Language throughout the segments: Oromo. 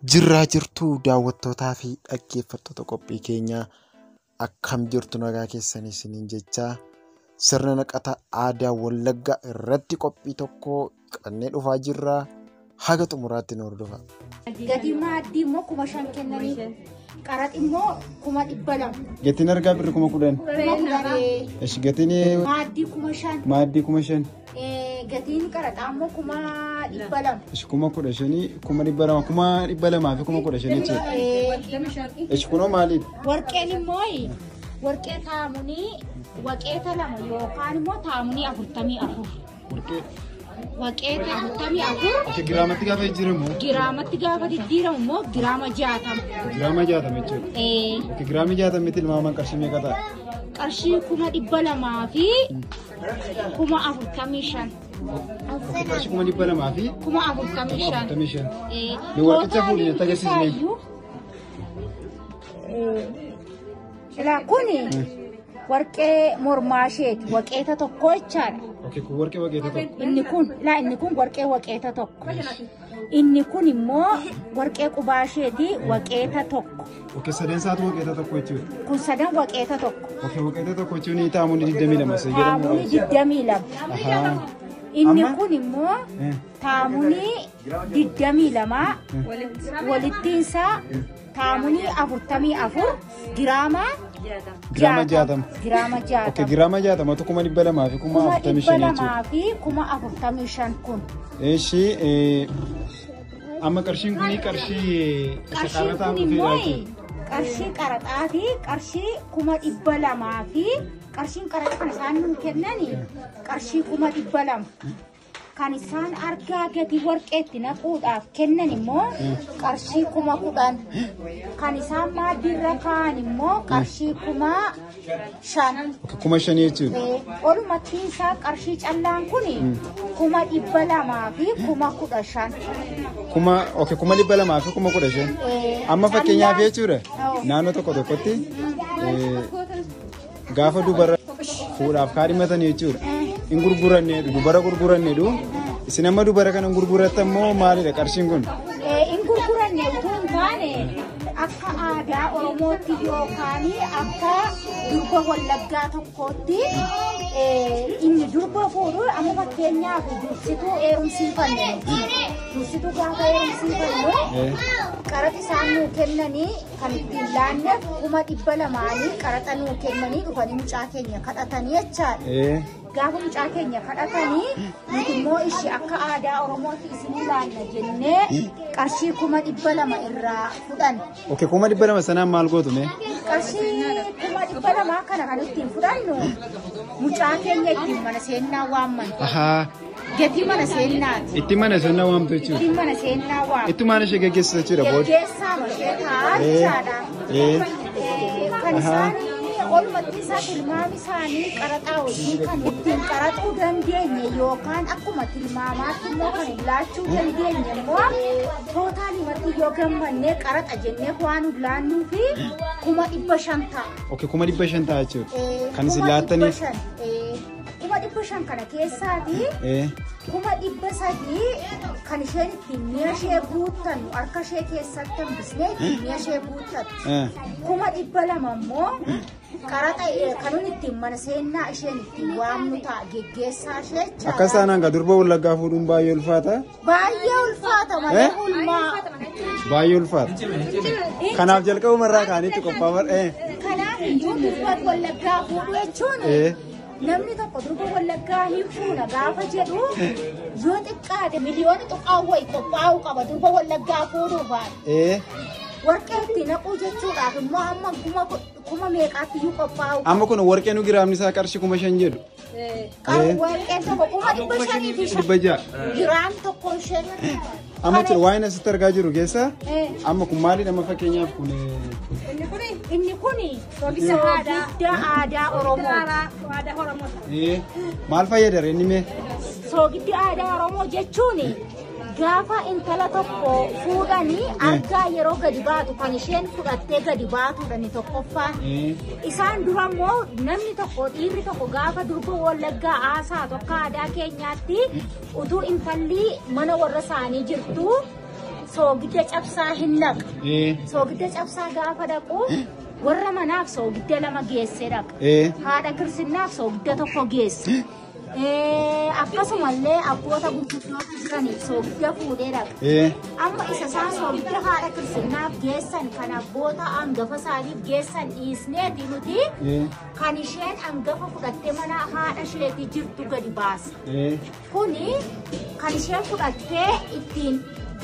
Jirraa jirtuu daawwattootaa fi dhaggeeffattoota qophii keenyaa akkam jirtu nagaa keessanii isiniin jechaa sirna naqata aadaa Wallaggaa irratti qophii tokko qabannee dhufaa jirra. Haga xumuraatti nu hordofaa. Gatiin maaddii immoo 5,000 kennanii qaraxa immoo 200. Gatiin argaa birri 10,000. Eshi gatiin maaddii 5,000. maaddii 5,000. Gatiin qaraxa immoo 200. Eshi 10,000 200 200 fi 10,000. Eshi kunoo maaliif? Warqeen immoo warqee taamunii waqeeta 2 yookaan immoo taamunii 44. Waqeeta 44. Giraamatti gaafa jijjiiramu? Giraamatti gaafa jijjiiramu immoo giraama 60. Giraama 60 jechuudha. Giraamii 60 tilmaamaan qarshii meeqa ta'a? Qarshii 200 fi 45. Qarshii 200 fi 45. Ni warqicha fuudhee agarsiisne. Kun warqee mormaa isheeti waqeeta tokko jechaadha. Kun warqee waqeeta tokko. Inni kun warqee waqeeta tokko. Inni kun immoo warqee qubaa isheeti waqeeta tokko. Sadan isaatu waqeeta tokko jechuudha. Kun sadan waqeeta tokko. Waqeeta tokko jechuun taamunii 22 jedhamu. Taamunii 22. Inni kun immoo taamunii 22 walittiin isaa taamunii 44 giraama 60. Giraama 60. Giraama 60 tokkuma 200 fi 45 fi 45 kun. Eshi amma qarshiin kuni qarshii qaraxaa qarshii qaraxaati qarshii 200 fi qarshiin qaraxaa isaan nu kennani qarshii 200 kan isaan argaa gadi warqeetti naquudhaaf kennan immoo qarshii 10,000 kan isaan maaddiirra kaa'an immoo qarshii 5,000. 5,000 jechuudha. Olumatti isaa qarshii callaan kun 200 fi 15,000. 200 fi 15,000. Amma fakkeenyaaf jechuudha naannoo tokko tokkotti gaafa dubara fuudhaaf kaadhimatan jechuudha. In gurguranne dubara gurguranne isin amma dubara kana gurguratan moo maalidha qarshiin kun? In gurguranne utuu hin taane akka aadaa Oromootti yookaan akka durba Wallaggaa tokkootti inni durba fuudhu amma fakkeenyaaf dursituu heerumsiifanne. Dursituu gaafa heerumsiifanne qaraxa isaan nuu kennanii kan ittiin laanneef 200 qaraxa nuu kennanii dhufanii mucaa keenya kadhatanii jechaadha. Gaafa mucaa keenya kadhatanii nuti immoo ishii akka aadaa Oromootti isinii laanna jennee qarshii 200 irraa fudhan. 200 sanaan maal gootu mee? Qarshii 200 kana kan ittiin fudhannu mucaa keenya ittiin mana seennaa waamman. Gatii mana seennaati. Itti mana seennaa waamtu jechuudha. Itti mana seennaa waamtu. Itti mana ishee geggeessisa jechuudha booda. Geggeessaa ishee taa'aadha. Kan isaanii olumatti isaa tilmaami isaanii qaraxaa wajjin kan ittiin qaraxuu dandeenye yookaan akkuma tilmaamaatti immoo kan laachuu dandeenye immoo tootaalimatti yoo gammannee qaraxa jennee waan laannuu fi 500 ta'a. 500 ta'a jechuudha. Kan isin laattaniif. 500 kana keessaati 300 kan isheen ittiin mi'a ishee guuttan harka ishee keessatti hambisnee ittiin mi'a ishee guuttattu 200 immoo qaraxa kanuun ittiin mana seennaa isheen ittiin waamnu ta'a geggeessaa ishee jecha. Akka isaan hanga durba Wallaggaa fuudhuun baay'ee ulfaata. Baay'ee ulfaata malee ulmaa. Baay'ee ulfaata. Kanaaf jalqabumarraa kaanitti qophaa'aa. Kanaaf iyyuu durba Wallaggaa fuudhu jechuun namni tokko durba Wallaggaa hin fuuna gaafa jedhu yoo xiqqaate miliyoona tuqaa wayi qophaa'uu qaba durba Wallaggaa fuudhuufaan. Warqee itti naquu jechuudhaaf immoo amma kuma meeqaatti iyyuu qophaa'u. Amma kun warqee nu giraamni isaa qarshii 5,000 jedhu. Warqeen tokko 500 fi 600. Giraam tokko isheen. Amma jechuudha waa'een asitti argaa jiru keessa amma kun maalidha amma fakkeenyaaf kun. Inni kun soogidda aadaa Oromoo. Maal fayyada inni mee? Soogiddi aadaa Oromoo jechuun gaafa intala tokko fuudhanii argaa yeroo gadi baatu kan isheen fudhattee gadi baatudha ni tokkoffaan. Isaan dura immoo namni tokko dhiirri tokko gaafa durba Wallaggaa haasaa tokko aadaa keenyaatti utuu intalli mana warra isaanii jirtu soogidda cabsaa hin naqu. Soogidda cabsaa gaafa dhaqu warra manaaf soogidda lama geesse dhaqa. Haadha kirsinnaaf soogidda tokko geesse. Akkasumallee abboota gurguddoota jiraniif soogidda fuudhee dhaqa. Amma isa isaan soogidda haadha kirsinnaaf geessan kan abboota hangafa isaaniif geessan dhiisneeti nuti kan isheen hangafa fudhattee mana haadha isheetii jirtu gadi baasa. Kuni kan isheen fudhattee ittiin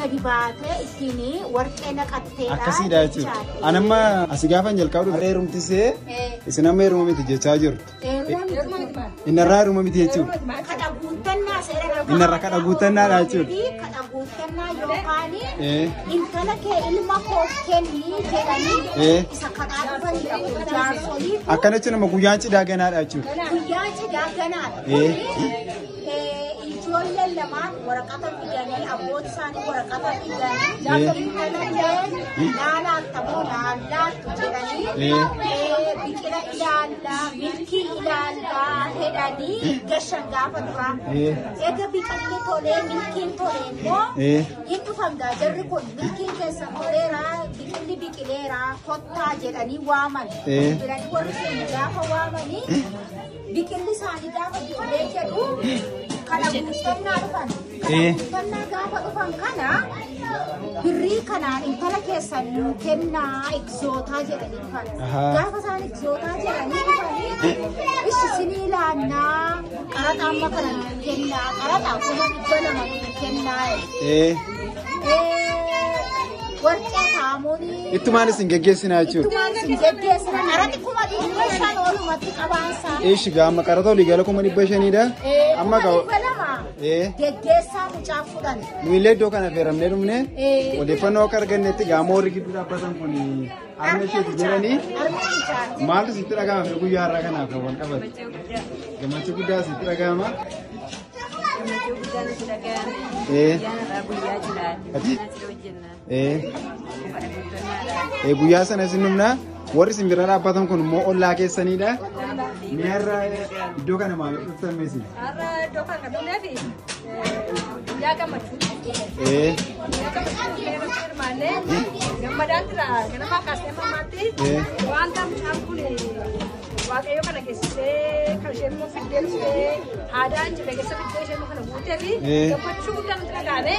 gadi baatee ittiin warqee naqatteedha. Akkasiidha jechuudha. Anamma asii gaafan jalqabu heerumtisee isin amma heeruma miti jechaa jirtu. Innarraa heeruma miti jechuudha. Kadha guuttannaa seera Innarra kadha guuttannaadha jechuudha. kadha guuttannaa yookaan intala kee ilma koo kennii jedhanii isa kadhaa dhufanidha jaarsolii. Akkana jechuun nama guyyaan cidhaa ganaadha jechuudha. Guyyaan cidhaa ganaadha. Ijoolleen lamaan waraqata fidanii abboota isaanii waraqata fidanii intalallee laalaatamoo laalaattu jedhanii biqila ilaallaa milkii ilaallaa jedhanii gashan gaafa duraa. Egaa biqilli tolee milkiin tolee immoo hin dhufangaa jarri kun milkiin keessa toleeraa biqilli biqileeraa kottaa jedhanii waaman. Jedhanii warri keenya gaafa waamanii biqilli isaanii gaafa biqilee jedhu kana guuttannaa dhufan. Guuttannaa gaafa dhufan kana birrii kanaan intala keessan nuu kennaa egzootaa jedhanii dhufan. Gaafa isaan egzootaa jedhanii dhufanii ishi sinii laannaa qaraxa amma kana nuu kennaa qaraxa kuma 200 nuu kennaa. Warqee saamunii. Ittumaan isin geggeessinaa jechuudha. Ittumaan isin geggeessina qaraxi kuma 500 olumatti qabaansaa. Eeshi gaama qaraxa olii gala kuma 500dha. Amma geggeessaa mucaa fudhan. Nuyi iddoo kana feeramnee dhumne odeeffannoo akka argannetti gaama warri gidduu dhaabbatan kun harma isheeti jedhanii maaltu sitti dhagahama guyyaa har'aa kanaaf kan wal qabate. Gammachuu guddaa sitti dhagahama. Guyyaa sana isin dhumna warri isin bira dhaabbatan kun immoo ollaa keessanidha. Mi'aarraa iddoo kana maal dhuftan meesi? Iddoo kana dhumneefi guyyaa gammachuu. Gammadaan jira ganama kaasee mamaatti wanta mucaan kun waaqayyo kana geessisee kan isheen immoo fiddee dhufee aadaan jira keessa fiddee isheen kana guutee fi gammachuu guddaa nuti dhagahame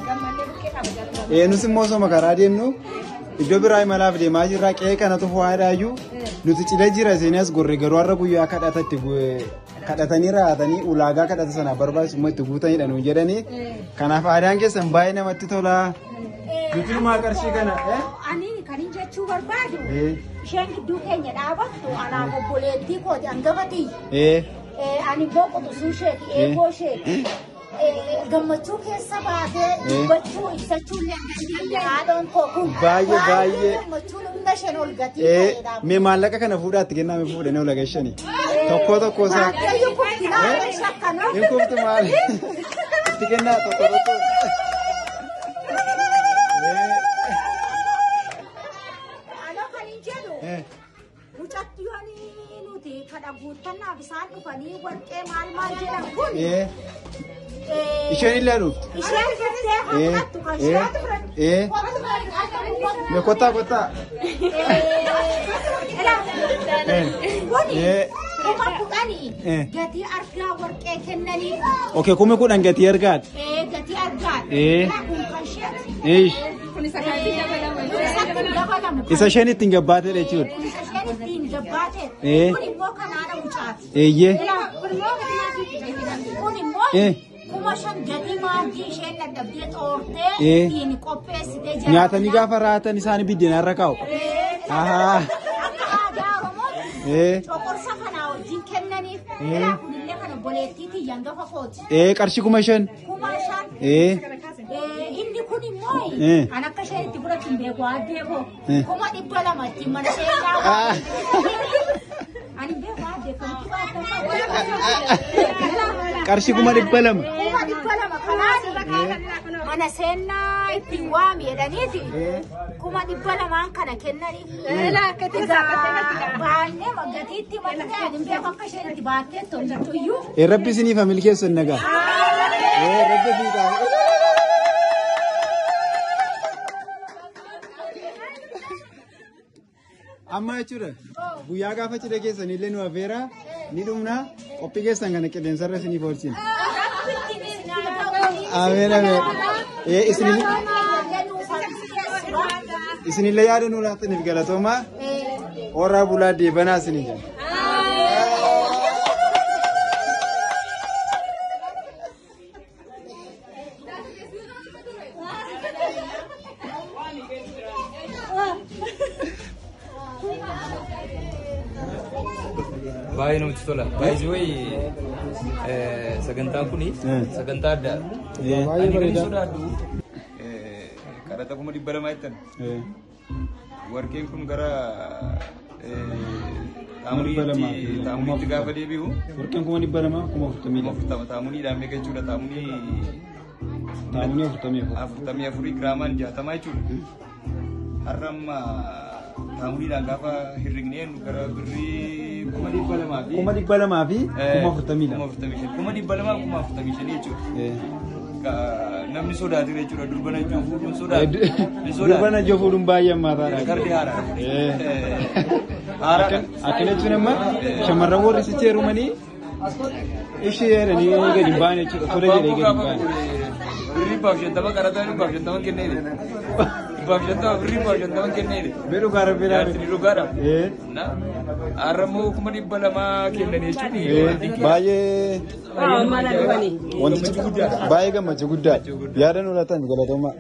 gammannee bukkee qaba. Nus immoo osoo makaraa deemnu iddoo biraa imalaaf deemaa jirra qe'ee kanatu fo'aadhaayyuu nuti cidha jira seenas gorre garuu har'a guyyaa kadhatatti kadhatanii raatanii ulaagaa kadhata sana barbaachisu itti guutanidha nuun jedhanii kanaaf aadaan keessan baay'ee namatti tola. Nuti qarshii kana ani kan jechuu barbaadu isheen gidduu keenya dhaabattu anaaf obboleettii kooti hangafatii ani boqotu suusheeti eegoo isheeti gammachuu keessa baatee dubbachuu ibsachuu illee haadhoon koo kun baay'ee gammachuun hunda isheen ol gatii mee maallaqa kana fuudhaatti kenname fuudhanii ol agashanii tokko isaa hin kuftu maali itti kennaa tokko. Kadha guuttannaa bisaan dhufanii warqee maal jedhan kun isheen illee dhuftu. Isheen jettee haqattu kan isheen turan. Kottaa. Kuma kudhanii gatii argaa warqee kennanii. Okay, kuma kudhan gatii argaati. Gatii argaati. Kun kan isheeti. Kun isa kan dabalamu. Isa isheen ittiin gabbaatee jechuudha. Kun immoo kan haadha mucaati. Kun immoo kuma 5 gatii maatii isheen dadhabdee xoortee ittiin qopheessitee jira. Nyaatanii gaafa raatan isaan biddeen irra kaa'u. Akka aadaa Oromoo coqorsa kanaa wajjin kennaniif kunillee kan obboleettiitiin hangafa kooti. Qarshii 5,000. 5,000. Inni kun immoo kan akka isheen itti fudhachuun beeku addee koo 200 ittiin mana seenaa. Ani beeku addee kan qarshii 200. Mana seenaa ittiin waami jedhaniiti 200 kana kennanii. Baannee magatiitti malee ani beeku akka isheen itti baattee tolchattuyyuu. Rabbi isiniif milkeessu nagaa. Rabbi fiitaa. Amma jechuudha guyyaa gaafa cidha keessan illee nu affeera ni dhumna qophii keessan kana qilleensarra isiniif oolchina. Ameen ameen. Isinillee yaada nuu laattaniif galatooma warra bulaa deebanaa isinii jenna. Baay'ee namatti tola. Baay'ee sagantaan kuni sagantaa adda. Baay'ee bareeda. Kadhata 200 jettan. Warqeen kun gara taamuniitti gaafa deebi'u. Warqeen 200 40 taamuniidhaan meeqa jechuudha taamunii 44 giraamaan 60 jechuudha. Har'a amma taamuniidhaan gaafa hirrignee gara birrii 200 fi 245 jechuudha. Namni sodaatee jechuudha durbana ijoo fuudhuun sodaatu. Durbana ijoo fuudhuun baay'ee ammaataadha. Gardee haaraadha. Akkana jechuun amma shamarran warri sichi heerumanii ishee jedhanii gadi ba'an jechuudha. Tola jedhee gadi ba'an. Birrii 50 qarataa 50 kennee birrii 50 kennee. Beeru gaara beeraa. Yaadni dhugaadha. Har'ammoo 200 kennanii jechuudha. Baay'ee. Wantichi baay'ee gammachuu guddaadha. Yaada nuu laatan galatooma.